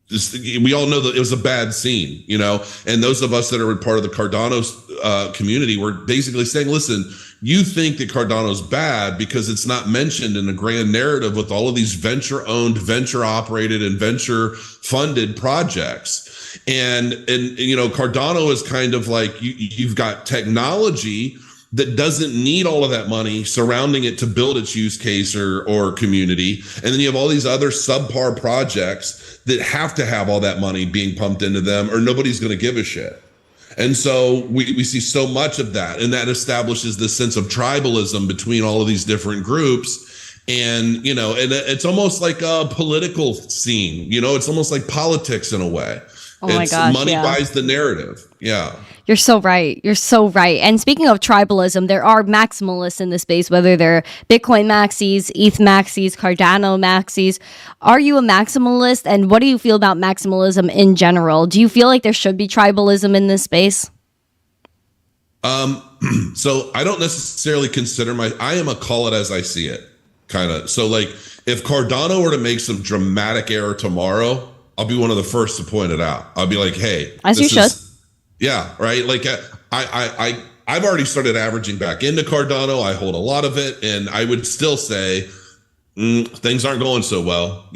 just, we all know that it was a bad scene, and those of us that are part of the Cardano community were basically saying, listen, you think that Cardano's bad because it's not mentioned in the grand narrative with all of these venture-owned, venture-operated, and venture-funded projects. And Cardano is kind of like you've got technology that doesn't need all of that money surrounding it to build its use case or community. And then you have all these other subpar projects that have to have all that money being pumped into them or nobody's going to give a shit. And so we see so much of that, and that establishes this sense of tribalism between all of these different groups. And, and it's almost like a political scene, it's almost like politics in a way. Oh my gosh, money buys the narrative. Yeah. You're so right. You're so right. And speaking of tribalism, there are maximalists in the space, whether they're Bitcoin maxis, ETH maxis, Cardano maxis. Are you a maximalist? And what do you feel about maximalism in general? Do you feel like there should be tribalism in this space? So I don't necessarily consider I am a call it as I see it kind of. So like if Cardano were to make some dramatic error tomorrow, I'll be one of the first to point it out. I'll be like, hey, as you should. Yeah, right. Like I've already started averaging back into Cardano. I hold a lot of it, and I would still say things aren't going so well,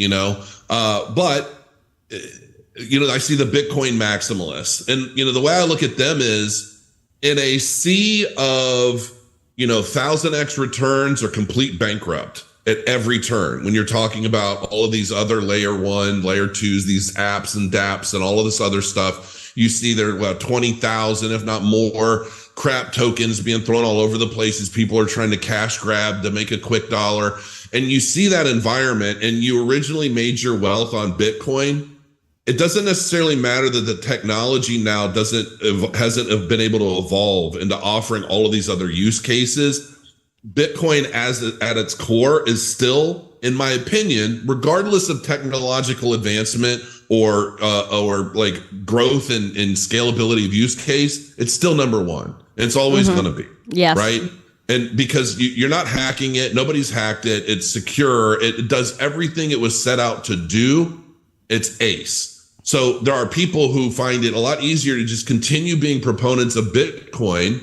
But I see the Bitcoin maximalists, and the way I look at them is in a sea of 1000x returns or complete bankrupt at every turn. When you're talking about all of these other layer 1, layer 2s, these apps and dApps and all of this other stuff. You see there are about 20,000, if not more, crap tokens being thrown all over the place as people are trying to cash grab to make a quick dollar. And you see that environment, and you originally made your wealth on Bitcoin. It doesn't necessarily matter that the technology now hasn't been able to evolve into offering all of these other use cases. Bitcoin at its core is still in my opinion, regardless of technological advancement or like growth and scalability of use case, it's still number one. It's always going to be. Yes. Right. And because you're not hacking it, nobody's hacked it. It's secure. It does everything it was set out to do. It's ace. So there are people who find it a lot easier to just continue being proponents of Bitcoin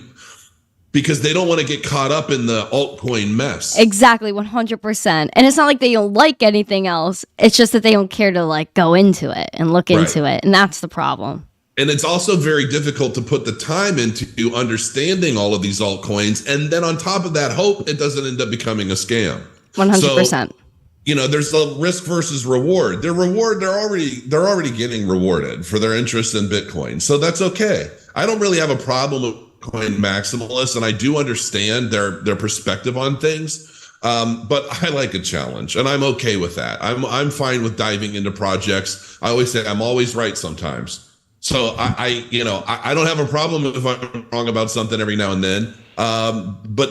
because they don't want to get caught up in the altcoin mess. Exactly, 100%. And it's not like they don't like anything else. It's just that they don't care to like go into it and look into it. And that's the problem. And it's also very difficult to put the time into understanding all of these altcoins. And then on top of that, hope it doesn't end up becoming a scam. 100%. So, there's the risk versus reward. They're already getting rewarded for their interest in Bitcoin. So that's okay. I don't really have a problem with Bitcoin maximalists, and I do understand their perspective on things. But I like a challenge, and I'm okay with that. I'm fine with diving into projects. I always say I'm always right sometimes. So I don't have a problem if I'm wrong about something every now and then. But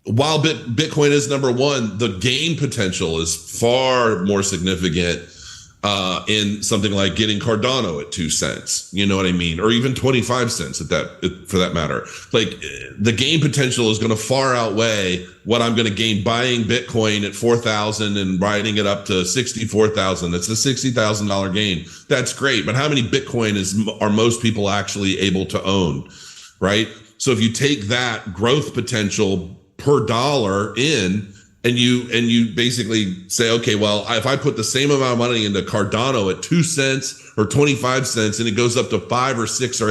while Bitcoin is number one, the gain potential is far more significant in something like getting Cardano at 2 cents. You know what I mean? Or even 25 cents for that matter. Like the gain potential is going to far outweigh what I'm going to gain buying Bitcoin at 4,000 and riding it up to 64,000. That's a $60,000 gain. That's great. But how many Bitcoin are most people actually able to own? Right. So if you take that growth potential per dollar in, and you basically say, okay, well, if I put the same amount of money into Cardano at 2 cents or 25 cents and it goes up to $5 or $6 or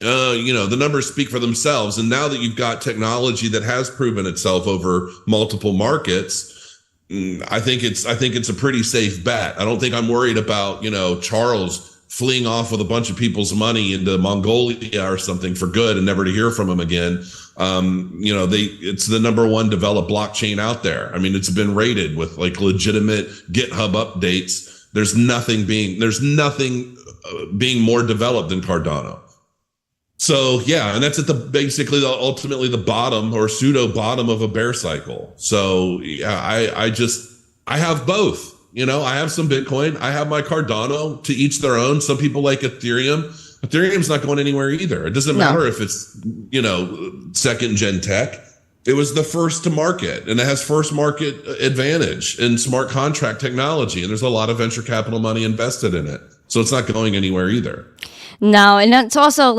$8, the numbers speak for themselves. And now that you've got technology that has proven itself over multiple markets, I think it's a pretty safe bet. I don't think I'm worried about, Charles fleeing off with a bunch of people's money into Mongolia or something for good and never to hear from him again. It's the number one developed blockchain out there. I mean, it's been rated with like legitimate GitHub updates. There's nothing being more developed than Cardano. So yeah, and that's at ultimately the bottom or pseudo bottom of a bear cycle. So yeah, I have both. I have some Bitcoin. I have my Cardano, to each their own. Some people like Ethereum. Ethereum's not going anywhere either. It doesn't matter if it's, second gen tech. It was the first to market, and it has first market advantage in smart contract technology. And there's a lot of venture capital money invested in it. So it's not going anywhere either. No, and it's also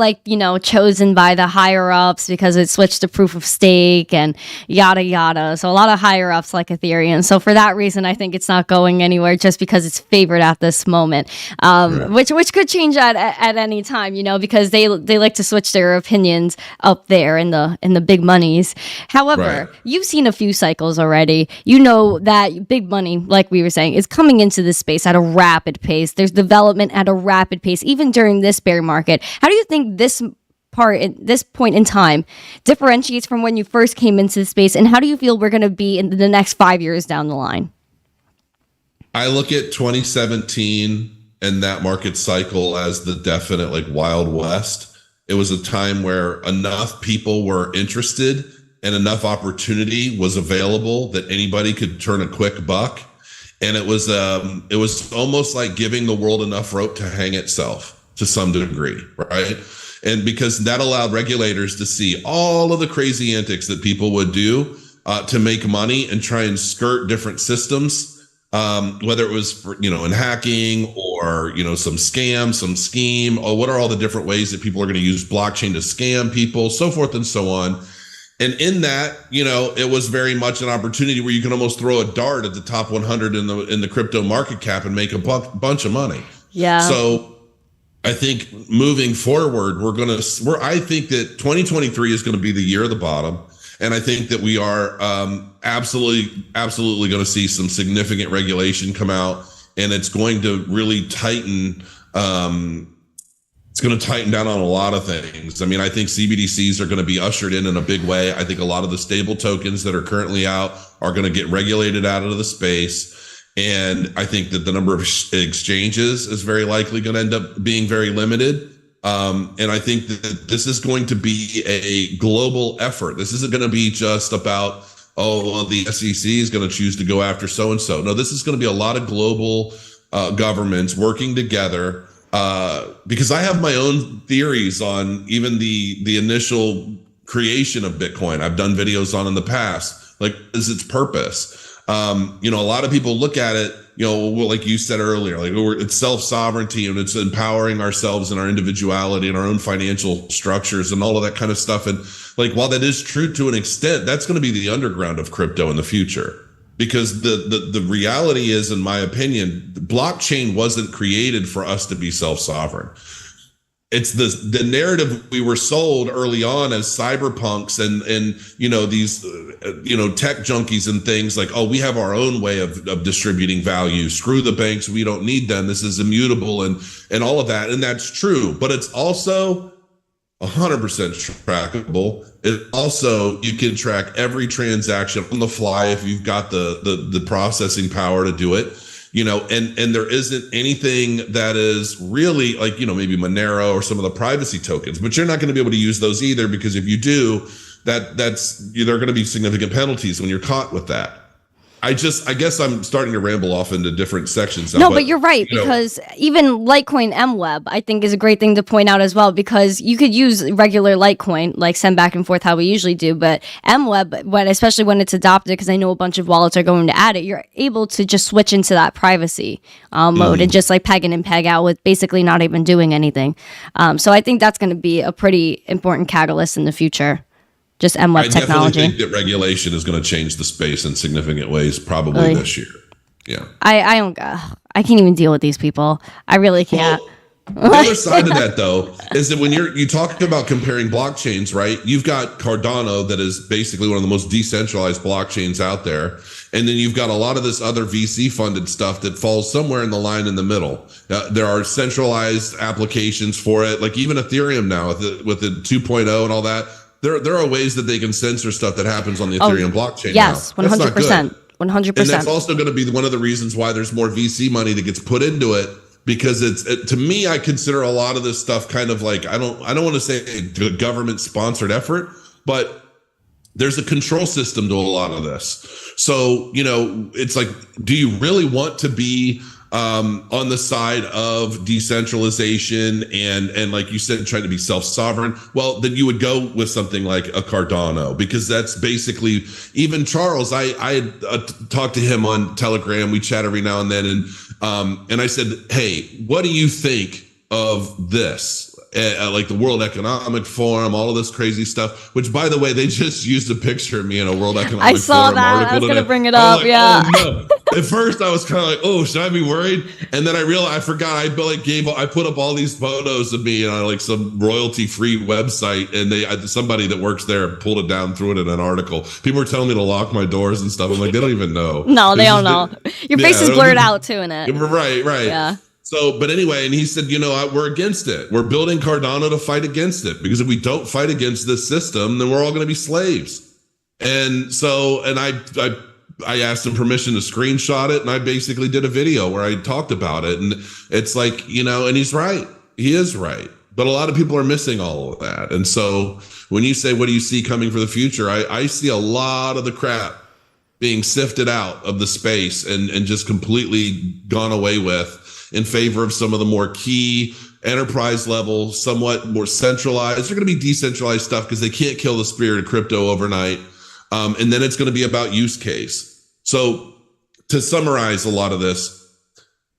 chosen by the higher ups because it switched to proof of stake and yada yada. So a lot of higher ups like Ethereum. So for that reason, I think it's not going anywhere just because it's favored at this moment, which could change at any time, because they like to switch their opinions up there in the big monies. However, you've seen a few cycles already. You know that big money, like we were saying, is coming into this space at a rapid pace. There's development at a rapid pace, even during this bear market. How do you think this point in time differentiates from when you first came into the space, and how do you feel we're going to be in the next 5 years down the line? I look at 2017 and that market cycle as the definite Wild West. It was a time where enough people were interested and enough opportunity was available that anybody could turn a quick buck. And it was almost like giving the world enough rope to hang itself to some degree, right? And because that allowed regulators to see all of the crazy antics that people would do to make money and try and skirt different systems, whether it was in hacking or some scam, some scheme, or what are all the different ways that people are going to use blockchain to scam people, so forth and so on. And in that, it was very much an opportunity where you can almost throw a dart at the top 100 in the crypto market cap and make a bunch of money. Yeah. So I think moving forward, I think that 2023 is going to be the year of the bottom. And I think that we are absolutely going to see some significant regulation come out, and it's going to really tighten. It's going to tighten down on a lot of things. I mean, I think CBDCs are going to be ushered in a big way. I think a lot of the stable tokens that are currently out are going to get regulated out of the space. And I think that the number of exchanges is very likely going to end up being very limited. And I think that this is going to be a global effort. This isn't going to be just about, oh, well, the SEC is going to choose to go after so and so. No, this is going to be a lot of global governments working together. Because I have my own theories on even the initial creation of Bitcoin. I've done videos on in the past, like, what is its purpose? A lot of people look at it, like you said earlier, like it's self-sovereignty and it's empowering ourselves and our individuality and our own financial structures and all of that kind of stuff. And like, while that is true to an extent, that's going to be the underground of crypto in the future. Because the reality is, in my opinion, blockchain wasn't created for us to be self-sovereign. It's the narrative we were sold early on as cyberpunks and these tech junkies and things like, oh, we have our own way of distributing value. Screw the banks, we don't need them. This is immutable and all of that, and that's true. But it's also 100% trackable. It also, you can track every transaction on the fly if you've got the processing power to do it. And there isn't anything that is really like, maybe Monero or some of the privacy tokens, but you're not going to be able to use those either, because if you do, there are going to be significant penalties when you're caught with that. I guess I'm starting to ramble off into different sections now. No, but you're right, because even Litecoin MWeb, I think, is a great thing to point out as well, because you could use regular Litecoin, like send back and forth how we usually do, but MWeb, especially when it's adopted, because I know a bunch of wallets are going to add it, you're able to just switch into that privacy mode and just like peg in and peg out with basically not even doing anything. So I think that's going to be a pretty important catalyst in the future. Just MWeb technology. I definitely think that regulation is going to change the space in significant ways, probably this year. Yeah. I can't even deal with these people. I really can't. Well, the other side of that, though, is that when you talk about comparing blockchains, right? You've got Cardano, that is basically one of the most decentralized blockchains out there. And then you've got a lot of this other VC funded stuff that falls somewhere in the line in the middle. There are centralized applications for it, like even Ethereum now with the 2.0 and all that. There are ways that they can censor stuff that happens on the Ethereum blockchain. Yes, 100%. 100%. And that's also going to be one of the reasons why there's more VC money that gets put into it, because to me, I consider a lot of this stuff kind of like, I don't want to say a government sponsored effort, but there's a control system to a lot of this. So, it's like, do you really want to be on the side of decentralization and like you said, trying to be self-sovereign? Well, then you would go with something like a Cardano, because that's basically, even Charles, I talked to him on Telegram. We chat every now and then. And I said, hey, what do you think of this? Like the World Economic Forum, all of this crazy stuff, which, by the way, they just used a picture of me in a World Economic Forum article. I saw that. I was going to bring it up. Yeah. Oh, no. At first, I was kind of like, oh, should I be worried? And then I realized, I forgot. I put up all these photos of me on like some royalty-free website, and somebody that works there pulled it down, threw it in an article. People were telling me to lock my doors and stuff. I'm like, they don't even know. No, they don't know. Your face is blurred out too in it. Right. Yeah. So, but anyway, and he said, we're against it. We're building Cardano to fight against it, because if we don't fight against this system, then we're all going to be slaves. And so, and I asked him permission to screenshot it, and I basically did a video where I talked about it. And it's like, and he's right. He is right. But a lot of people are missing all of that. And so when you say, what do you see coming for the future? I see a lot of the crap being sifted out of the space and just completely gone away with, in favor of some of the more key enterprise level, somewhat more centralized. They're going to be decentralized stuff because they can't kill the spirit of crypto overnight. And then it's going to be about use case. So to summarize a lot of this,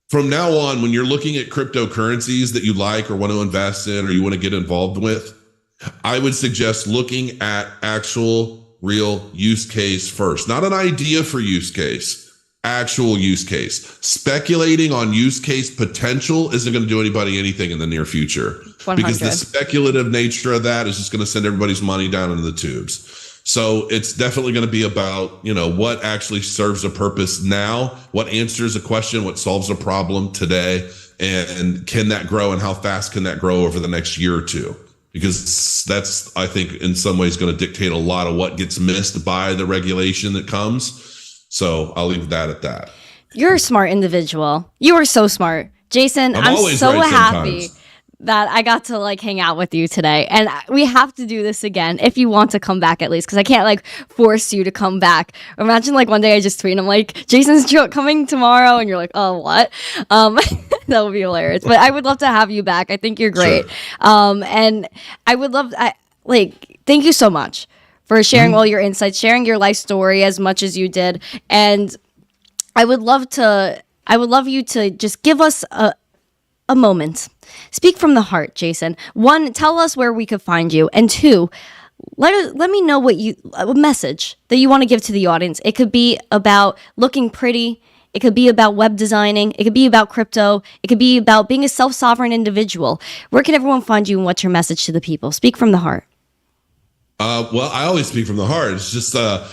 from now on, when you're looking at cryptocurrencies that you like or want to invest in or you want to get involved with, I would suggest looking at actual real use case first, not an idea for use case. Actual use case. Speculating on use case potential isn't going to do anybody anything in the near future, 100. Because the speculative nature of that is just going to send everybody's money down into the tubes. So it's definitely going to be about, what actually serves a purpose now, what answers a question, what solves a problem today, and can that grow, and how fast can that grow over the next year or two? Because that's, I think, in some ways going to dictate a lot of what gets missed by the regulation that comes. So I'll leave that at that. You're a smart individual. You are so smart. Jason, I'm so happy that I got to like hang out with you today. And we have to do this again if you want to come back at least, because I can't like force you to come back. Imagine like one day I just tweet and I'm like, Jason's coming tomorrow. And you're like, oh, what? That would be hilarious. But I would love to have you back. I think you're great. Sure. And I would love, thank you so much for sharing all your insights, sharing your life story as much as you did. And I would love you to just give us a moment. Speak from the heart, Jason. 1, tell us where we could find you. And 2, let me know a message that you want to give to the audience. It could be about looking pretty. It could be about web designing. It could be about crypto. It could be about being a self-sovereign individual. Where can everyone find you and what's your message to the people? Speak from the heart. Well, I always speak from the heart. It's just, where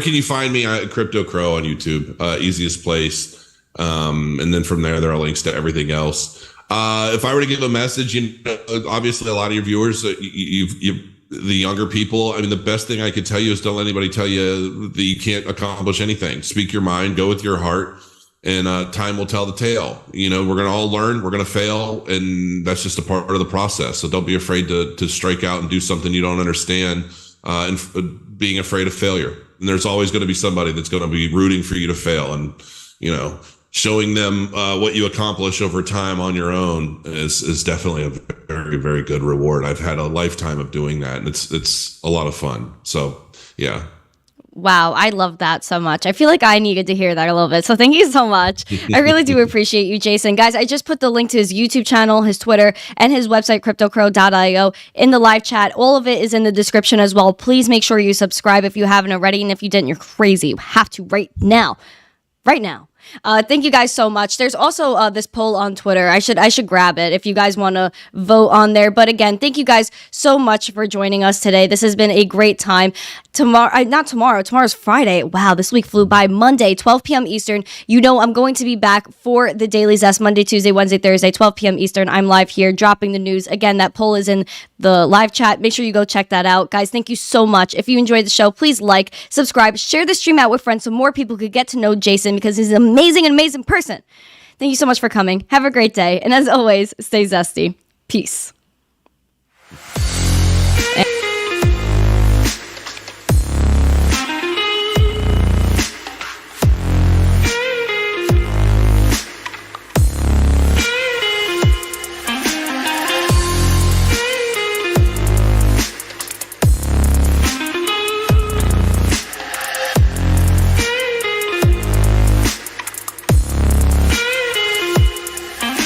can you find me? Crypto Crow on YouTube, easiest place. And then from there are links to everything else. If I were to give a message, obviously a lot of your viewers, the younger people, I mean, the best thing I could tell you is don't let anybody tell you that you can't accomplish anything. Speak your mind, go with your heart, and time will tell the tale. We're going to all learn, we're going to fail, and that's just a part of the process. So don't be afraid to strike out and do something you don't understand, and being afraid of failure. And there's always going to be somebody that's going to be rooting for you to fail, and showing them what you accomplish over time on your own is definitely a very, very good reward. I've had a lifetime of doing that, and it's a lot of fun. So, yeah. Wow, I love that so much. I feel like I needed to hear that a little bit. So thank you so much. I really do appreciate you, Jason. Guys, I just put the link to his YouTube channel, his Twitter, and his website, cryptocrow.io, in the live chat. All of it is in the description as well. Please make sure you subscribe if you haven't already. And if you didn't, you're crazy. You have to right now. Right now. Thank you guys so much. There's also this poll on Twitter. I should grab it if you guys want to vote on there. But again, thank you guys so much for joining us today. This has been a great time. Tomorrow's Friday. Wow, this week flew by. Monday, 12 p.m. Eastern. I'm going to be back for the Daily Zest Monday, Tuesday, Wednesday, Thursday, 12 p.m. Eastern. I'm live here dropping the news. Again, that poll is in the live chat. Make sure you go check that out. Guys, thank you so much. If you enjoyed the show, please like, subscribe, share the stream out with friends so more people could get to know Jason, because he's an amazing person. Thank you so much for coming. Have a great day. And as always, stay zesty. Peace.